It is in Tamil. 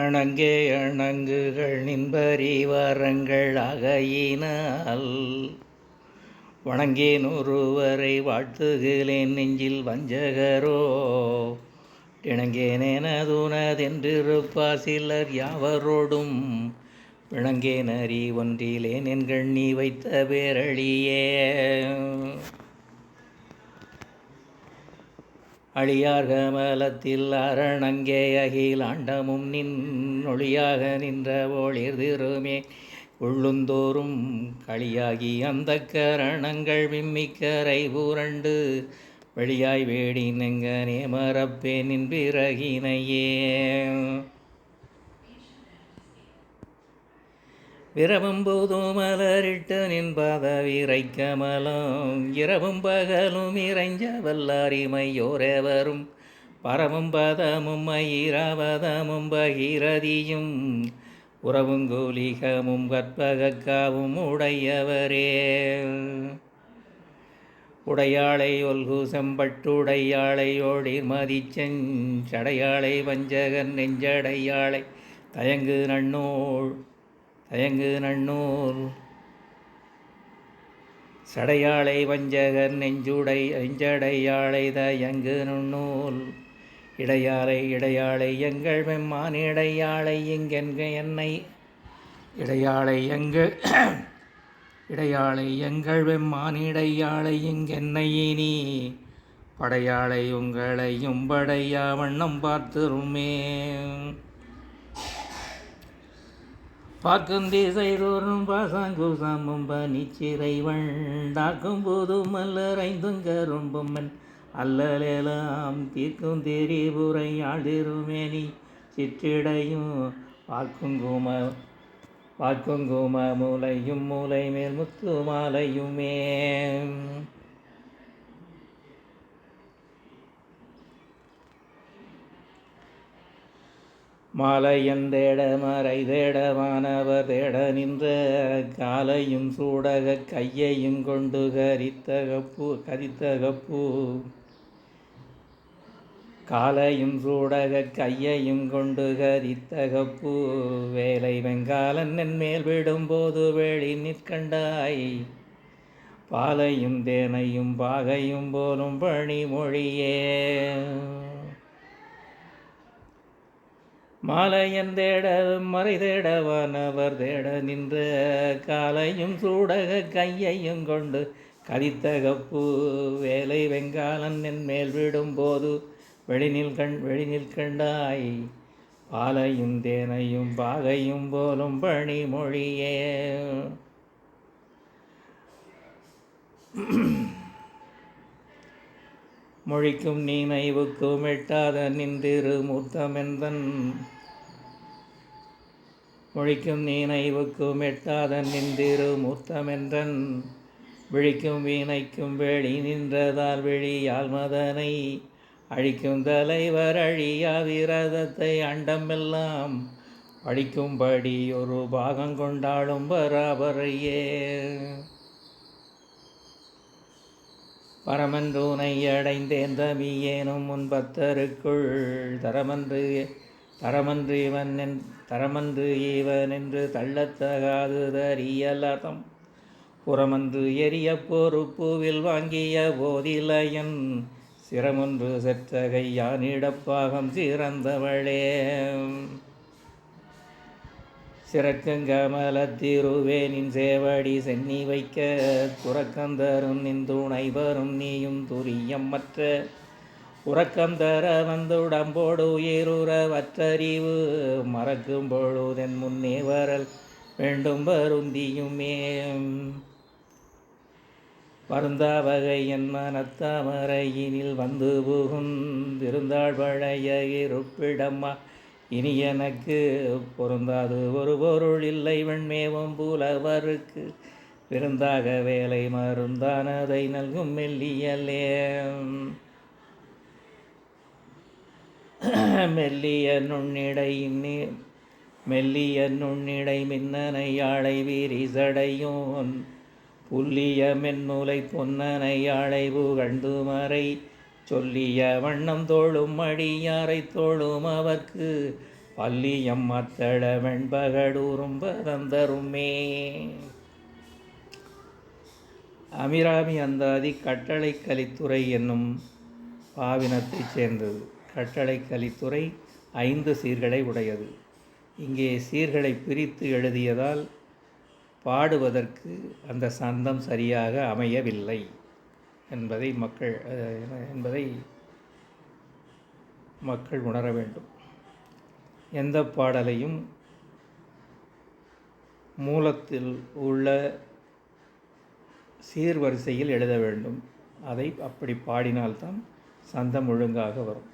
அணங்கே அணங்குகள் நின்பரிவாரங்கள் ஆகையினால் வணங்கேன் ஒருவரை வாழ்த்துகிறேன் நெஞ்சில் வஞ்சகரோ இணங்கேனெனதுனதென்றிருப்பார் சிலர் யாவரோடும் விளங்கேன் அறி ஒன்றிலேன் என்கள் நீ வைத்த பேரழியே. அழியார் கமலத்தில் அரணங்கே அகிலாண்டமும் நின் ஒளியாக நின்ற ஒளிர் திருமே உள்ளுந்தோறும் களியாகி அந்த கரணங்கள் விம்மிக்கரை புரண்டு வெளியாய் வேடி நெங்கனே மறப்பேன் நின் பிறகினையே. விரவும் போது மலரிட்டு நின் பாத விரை கமலம் இரவும் பகலும் இறைஞ்ச வல்லாரிமையோரெவரும் பரவும் பதமும் ஐராவதமும் பகிரதியும் உறவும் கோலிகமும் கற்பகக்காவும் உடையவரே. உடையாளை ஒல்கு செம்பட்டுடையாளை ஓடிர் மதிச்செஞ்சடையாளை வஞ்சகன் நெஞ்சடையாளை தயங்கு நன்னூல் சடையாளை வஞ்சகர் நெஞ்சடையாளை தயங்கு நுண்ணூல் இடையாளை எங்கள் வெம்மான் இடையாளை இங்கென்க என்னை இடையாளை எங்கள் வெம்மான் இடையாளை இங்கென்னை இனி படையாளை உங்களையும் படையா வண்ணம் பார்த்துருமே. பார்க்கும் திசை தோறும் பாசாங்குசாமும் பனிச்சிறை வண்டாக்கும் போது மல்லரைந்தும் கரும்பும்மன் அல்லலாம் தீர்க்கும் திரிபுரை ஆழ்திருமேனி சிற்றிடையும் பார்க்குங்கும மூலையும் மூலை மேல் முத்து மாலையுமே. மாலையன் தேட மறை தேட வானவர் தேட நின்ற காலையும் சூடக கையையும் கொண்டு கரித்தகப்பூ காலையும் சூடக கையையும் கொண்டு கரித்தகப்பூ வேலை வெங்காலன் என் மேல் விடும்போது வேளி நிற்கண்டாய் பாலையும் தேனையும் பாகையும் போலும் பணிமொழியே. மாலையன் தேட மறை தேட வானவர் தேட நின்ற காலையும் சூடக கையையும் கொண்டு கரித்தகப்பூ வேலை வெங்காலன் என் மேல் விடும்போது வெளிநில் கண்டாய் பாலையும் தேனையும் பாகையும் போலும் பணிமொழியே. மொழிக்கும் நினைவுக்கும் எட்டாத நின்றிரு மூர்த்தமெந்தன் மொழிக்கும் நினைவுக்கும் எட்டாத நின்றிரு மூர்த்தமென்றன் விழிக்கும் வீணைக்கும் வெளி நின்றதால் வெளியால் மதனை அழிக்கும் தலைவர் அழியா விரதத்தை அண்டமெல்லாம் அழிக்கும்படி ஒரு பாகம் கொண்டாடும் பராபரையே. பரமன்றூனை அடைந்தேன் தமியேனும் முன்பத்தருக்குள் தரமன்று இவன் என்று தள்ளத்தகாது தரியலதம் புறமன்று எரிய பொறுப்புவில் வாங்கிய போதிலையன் சிரமொன்று செற்றகை யானிடப்பாகம் சிறந்தவளே. சிறக்கங்கமலத்திருவே நின் சேவடி சென்னி வைக்க துறக்கந்தரும் நின் துணை வரும் நீயும் துரியம் மற்ற உறக்கந்தர வந்துடம்போடு ஏறுற வற்றறிவு மறக்கும் பொழுதென் முன்னே வரல் வேண்டும் வருந்தியுமே. வருந்தா வகை என் மனத்தாமரையினில் வந்து புகுந்திருந்தாள் பழைய இருப்பிடம்மா இனி எனக்கு பொருந்தாது ஒரு பொருள் இல்லை வெண்மேவும் புலவருக்கு விருந்தாக வேலை மருந்தானதை நல்கும் மெல்லியலே. மெல்லிய நுண்ணிடை மின்னனையாளை வீரிசடையோன் புல்லிய மென்முலை பொன்னனையாளை புகழ்ந்து மறை சொல்லிய வண்ணம் தோளும் அடியாரை தோளும் அவர்க்கு பல்லியம் மத்தள வெண்பகடூரும் பதந்தருமே. அமிராமி அந்தாதி கட்டளை கலித்துறை என்னும் பாவினத்தைச் சேர்ந்தது. கட்டளை கலித்துறை 5 சீர்களை உடையது. இங்கே சீர்களை பிரித்து எழுதியதால் பாடுவதற்கு அந்த சந்தம் சரியாக அமையவில்லை என்பதை மக்கள் உணர வேண்டும். எந்த பாடலையும் மூலத்தில் உள்ள சீர்வரிசையில் எழுத வேண்டும். அதை அப்படி பாடினால்தான் சந்தம் ஒழுங்காக வரும்.